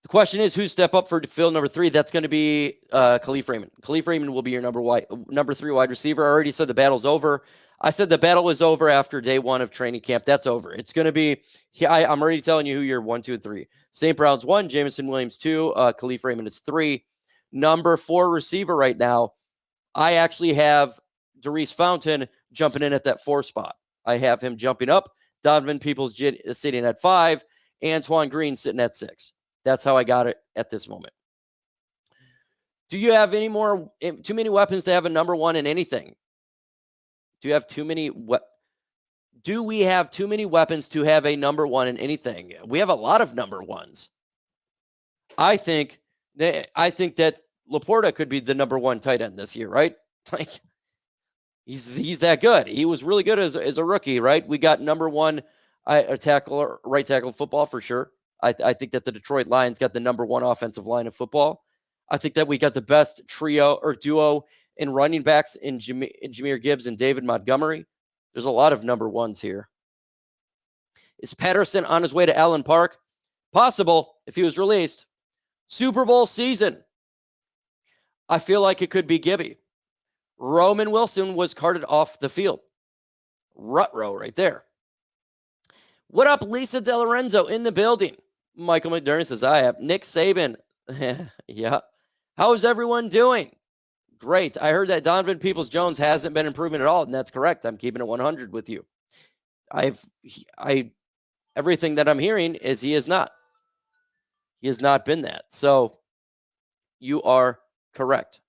The question is, who step up for field number 3? That's going to be Kalif Raymond. Kalif Raymond will be your number 3 wide receiver. I already said the battle's over. I said the battle was over after day 1 of training camp. That's over. It's going to be, I'm already telling you who your 1, 2, and 3. St. Brown's 1, Jamison Williams 2, Kalif Raymond is 3. Number 4 receiver right now, I actually have Darius Fountain jumping in at that 4 spot. I have him jumping up. Donovan Peoples sitting at 5. Antoine Green sitting at 6. That's how I got it at this moment. Do you have too many weapons to have a number 1 in anything? Do we have too many weapons to have a number 1 in anything? We have a lot of number 1s. I think that Laporta could be the number 1 tight end this year, right? Like, he's that good. He was really good as a rookie, right? We got number 1 right tackle football for sure. I think that the Detroit Lions got the number 1 offensive line of football. I think that we got the best trio or duo in running backs in Jahmyr Gibbs and David Montgomery. There's a lot of number 1s here. Is Patterson on his way to Allen Park? Possible if he was released. Super Bowl season. I feel like it could be Gibby. Roman Wilson was carted off the field. Rut-row right there. What up, Lisa DeLorenzo in the building? Michael McDermott says, I have. Nick Saban. Yeah. How is everyone doing? Great. I heard that Donovan Peoples-Jones hasn't been improving at all, and that's correct. I'm keeping it 100 with you. Everything that I'm hearing is he is not. He has not been that. So you are correct.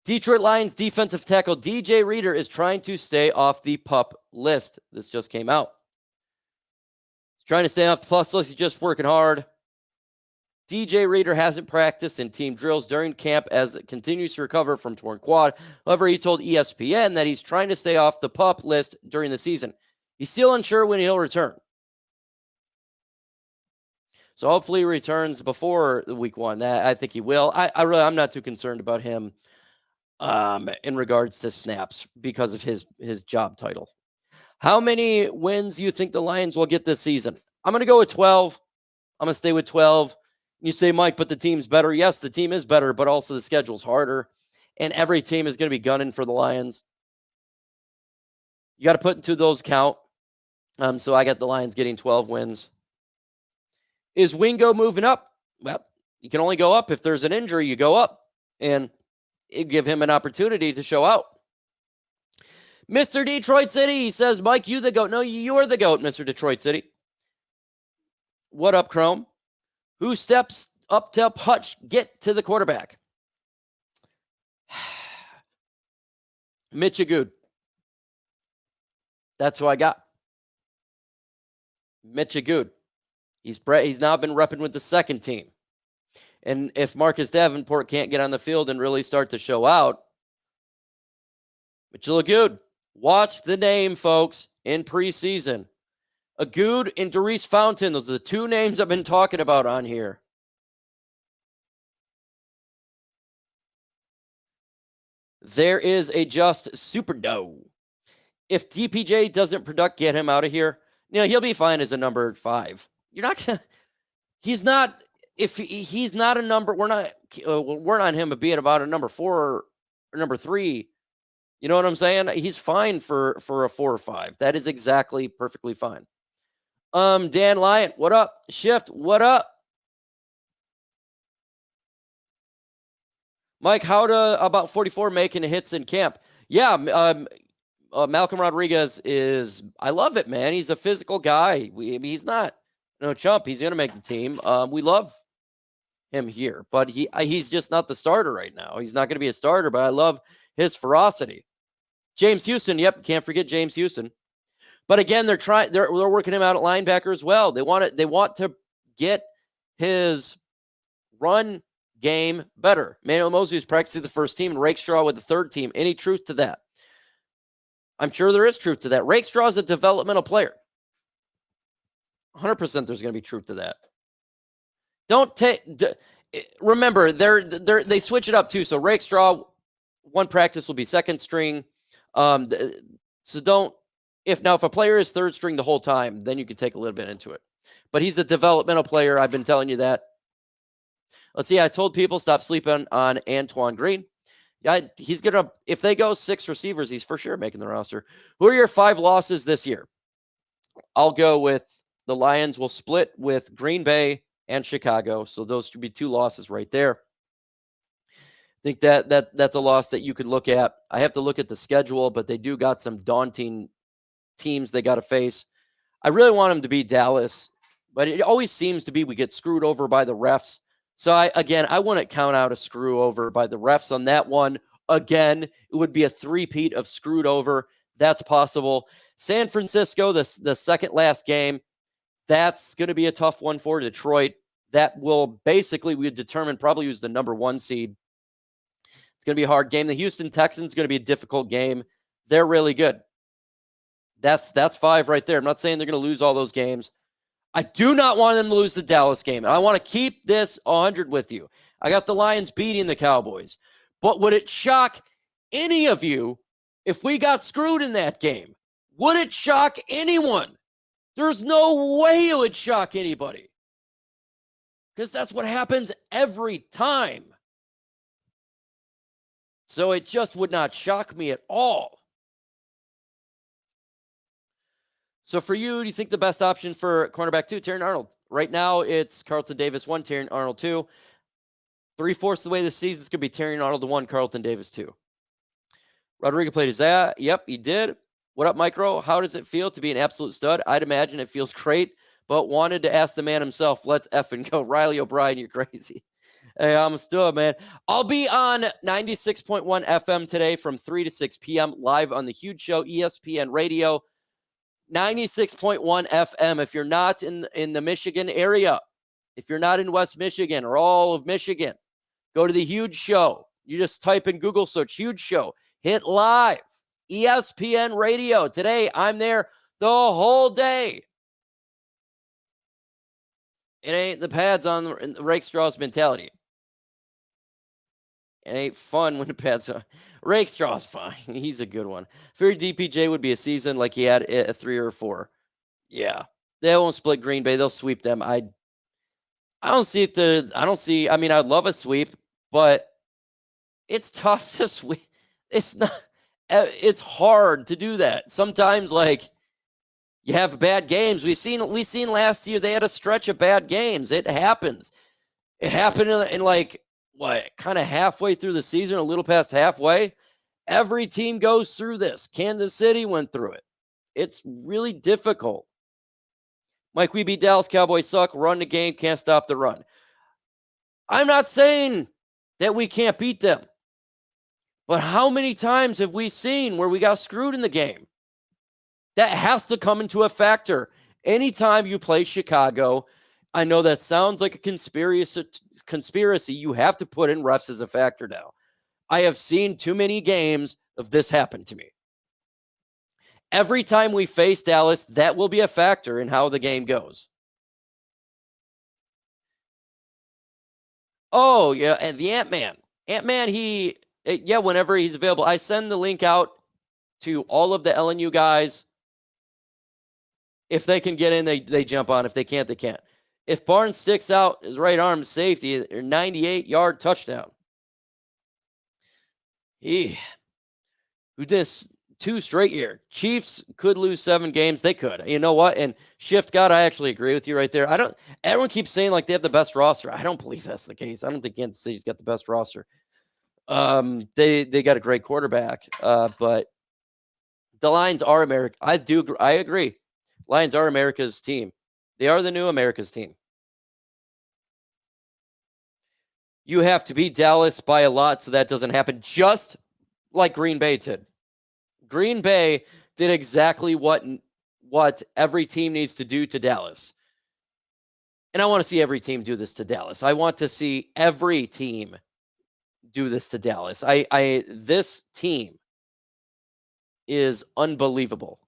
Detroit Lions defensive tackle DJ Reader is trying to stay off the PUP list. This just came out. He's trying to stay off the plus list. He's just working hard. DJ Reader hasn't practiced in team drills during camp as it continues to recover from torn quad. However, he told ESPN that he's trying to stay off the PUP list during the season. He's still unsure when he'll return. So hopefully he returns before week 1. I think he will. I'm not too concerned about him in regards to snaps because of his job title. How many wins do you think the Lions will get this season? I'm going to go with 12. I'm going to stay with 12. You say, Mike, but the team's better. Yes, the team is better, but also the schedule's harder. And every team is going to be gunning for the Lions. You got to put into those count. So I got the Lions getting 12 wins. Is Wingo moving up? Well, you can only go up if there's an injury. You go up. And it give him an opportunity to show out. Mr. Detroit City, he says, Mike, you the GOAT. No, you're the GOAT, Mr. Detroit City. What up, Chrome? Who steps up to Hutch get to the quarterback? Mitch Agood. That's who I got. Mitch Agood. He's now been repping with the second team. And if Marcus Davenport can't get on the field and really start to show out, Mitchell Agood. Watch the name, folks, in preseason. Agood and Darius Fountain. Those are the 2 names I've been talking about on here. There is a just super dough. If DPJ doesn't product, get him out of here. He'll be fine as a number 5. You're not going to. He's not. If he's not a number, we're on him being about a number 4 or number 3. You know what I'm saying? He's fine for a 4 or 5. That is exactly perfectly fine. Dan Lyon, what up? Shift, what up? Mike, about 44 making hits in camp? Yeah, Malcolm Rodriguez is, I love it, man. He's a physical guy. He's not no chump. He's going to make the team. We love him here, but he's just not the starter right now. He's not going to be a starter, but I love his ferocity. James Houston, yep, can't forget James Houston. But again, they're working him out at linebacker as well. They want to get his run game better. Emmanuel Moseley is practicing the first team and Rakstraw with the third team. Any truth to that? I'm sure there is truth to that. Rakestraw is a developmental player. 100% there's going to be truth to that. Remember, they switch it up too. So Rakestraw, one practice will be second string. So don't If a player is third string the whole time, then you can take a little bit into it. But he's a developmental player. I've been telling you that. Let's see. I told people stop sleeping on Antoine Green. Yeah, he's going to, if they go 6 receivers, he's for sure making the roster. Who are your 5 losses this year? I'll go with the Lions will split with Green Bay and Chicago. So those should be 2 losses right there. I think that's a loss that you could look at. I have to look at the schedule, but they do got some daunting teams they got to face. I really want them to beat Dallas, but it always seems to be we get screwed over by the refs. So I wouldn't count out a screw over by the refs on that one. Again, it would be a three-peat of screwed over. That's possible. San Francisco, the second last game, that's going to be a tough one for Detroit. That will basically, we determine probably who's the number 1 seed. It's going to be a hard game. The Houston Texans is going to be a difficult game. They're really good. That's 5 right there. I'm not saying they're going to lose all those games. I do not want them to lose the Dallas game. I want to keep this 100 with you. I got the Lions beating the Cowboys. But would it shock any of you if we got screwed in that game? Would it shock anyone? There's no way it would shock anybody. Because that's what happens every time. So it just would not shock me at all. So for you, do you think the best option for cornerback 2, Terrion Arnold? Right now, it's Carlton Davis 1, Terrion Arnold 2. 3/4 of the way this season, it's going to be Terrion Arnold 1, Carlton Davis 2. Rodrigo played his that. Yep, he did. What up, Micro? How does it feel to be an absolute stud? I'd imagine it feels great, but wanted to ask the man himself. Let's effing go. Riley O'Brien, you're crazy. Hey, I'm a stud, man. I'll be on 96.1 FM today from 3 to 6 p.m. live on The Huge Show, ESPN Radio. 96.1 FM. If you're not in the Michigan area, if you're not in West Michigan or all of Michigan, go to The Huge Show. You just type in Google search Huge Show. Hit live. ESPN Radio. Today, I'm there the whole day. It ain't the pads on the Rakstraw's mentality. It ain't fun when the pads on. Rakstraw's fine. He's a good one. Fear DPJ would be a season like he had a 3 or 4. Yeah. They won't split Green Bay. They'll sweep them. I don't see. I mean, I'd love a sweep, but it's tough to sweep. It's hard to do that. Sometimes, like, you have bad games. We seen last year they had a stretch of bad games. It happens. It happened in like, what, kind of halfway through the season, a little past halfway. Every team goes through this. Kansas City went through it. It's really difficult. Mike, we beat Dallas. Cowboys suck. Run the game. Can't stop the run. I'm not saying that we can't beat them. But how many times have we seen where we got screwed in the game? That has to come into a factor. Anytime you play Chicago, I know that sounds like a conspiracy. You have to put in refs as a factor now. I have seen too many games of this happen to me. Every time we face Dallas, that will be a factor in how the game goes. Oh, yeah, and the Ant-Man. Ant-Man, whenever he's available. I send the link out to all of the LNU guys. If they can get in, they jump on. If they can't, they can't. If Barnes sticks out his right arm safety, a 98-yard touchdown. Who this 2 straight year? Chiefs could lose 7 games. They could. You know what? And Shift God, I actually agree with you right there. Everyone keeps saying like they have the best roster. I don't believe that's the case. I don't think Kansas City's got the best roster. They got a great quarterback. But the Lions are America. I agree. Lions are America's team. They are the new America's team. You have to beat Dallas by a lot so that doesn't happen, just like Green Bay did. Green Bay did exactly what every team needs to do to Dallas. And I want to see every team do this to Dallas. I want to see every team do this to Dallas. This team is unbelievable.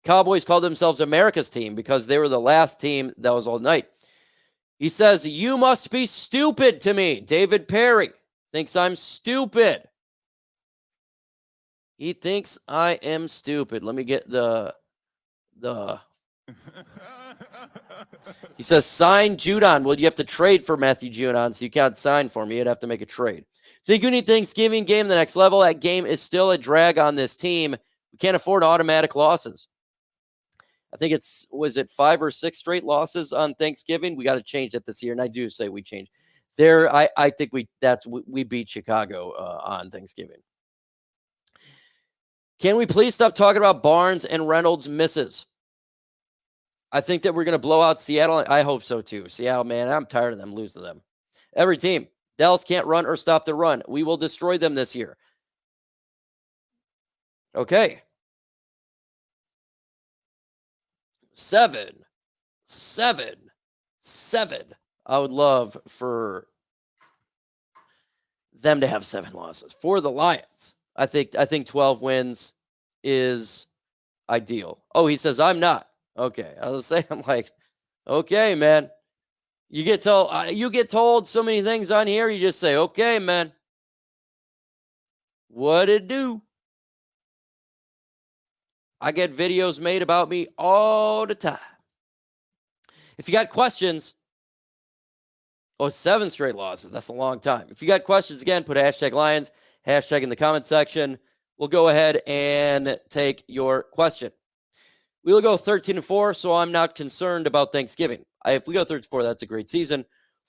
Cowboys call themselves America's team because they were the last team that was all night. He says, you must be stupid to me. David Perry thinks I'm stupid. He thinks I am stupid. Let me get the. He says sign Judon. Well, you have to trade for Matthew Judon, so you can't sign for me. You'd have to make a trade. Think you need Thanksgiving game the next level. That game is still a drag on this team. We can't afford automatic losses. I think was it 5 or 6 straight losses on Thanksgiving? We got to change that this year, and I do say we change. There, I think we beat Chicago on Thanksgiving. Can we please stop talking about Barnes and Reynolds misses? I think that we're going to blow out Seattle. I hope so too. Seattle, man, I'm tired of them losing to them. Every team. Dallas can't run or stop the run. We will destroy them this year. Okay. 7. I would love for them to have 7 losses. For the Lions, I think 12 wins is ideal. Oh, he says I'm not. Okay. I was saying, I'm like, okay, man. You get told so many things on here, you just say, okay, man. What it do? I get videos made about me all the time. If you got questions, 7 straight losses. That's a long time. If you got questions, again, put hashtag Lions, hashtag in the comment section. We'll go ahead and take your question. We'll go 13-4, so I'm not concerned about Thanksgiving. If we go 13-4, that's a great season.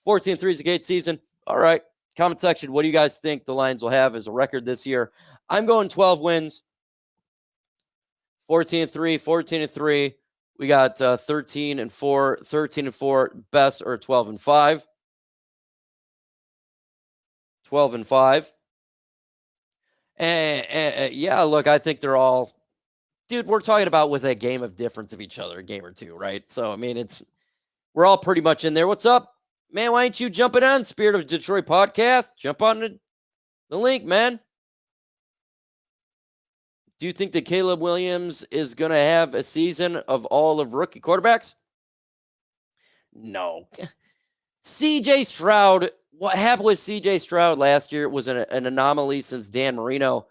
14-3 is a great season. All right. Comment section, what do you guys think the Lions will have as a record this year? I'm going 12 wins. 14-3, 14-3. We got 13-4, 13-4 best, or 12-5. 12-5. And yeah, look, I think they're all, dude, we're talking about with a game of difference of each other, a game or two, right? So, I mean, we're all pretty much in there. What's up? Man, why ain't you jumping on Spirit of Detroit podcast? Jump on the link, man. Do you think that Caleb Williams is going to have a season of all of rookie quarterbacks? No. CJ Stroud, what happened with CJ Stroud last year was an anomaly since Dan Marino.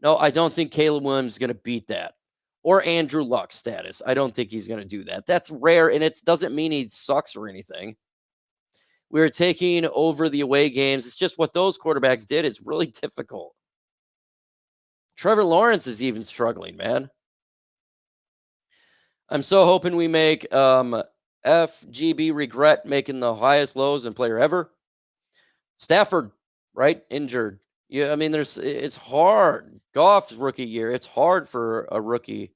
No, I don't think Caleb Williams is going to beat that. Or Andrew Luck status. I don't think he's going to do that. That's rare, and it doesn't mean he sucks or anything. We're taking over the away games. It's just what those quarterbacks did is really difficult. Trevor Lawrence is even struggling, man. I'm so hoping we make FGB regret making the highest lows in player ever. Stafford, right? Injured. Yeah, I mean, it's hard. Goff's rookie year. It's hard for a rookie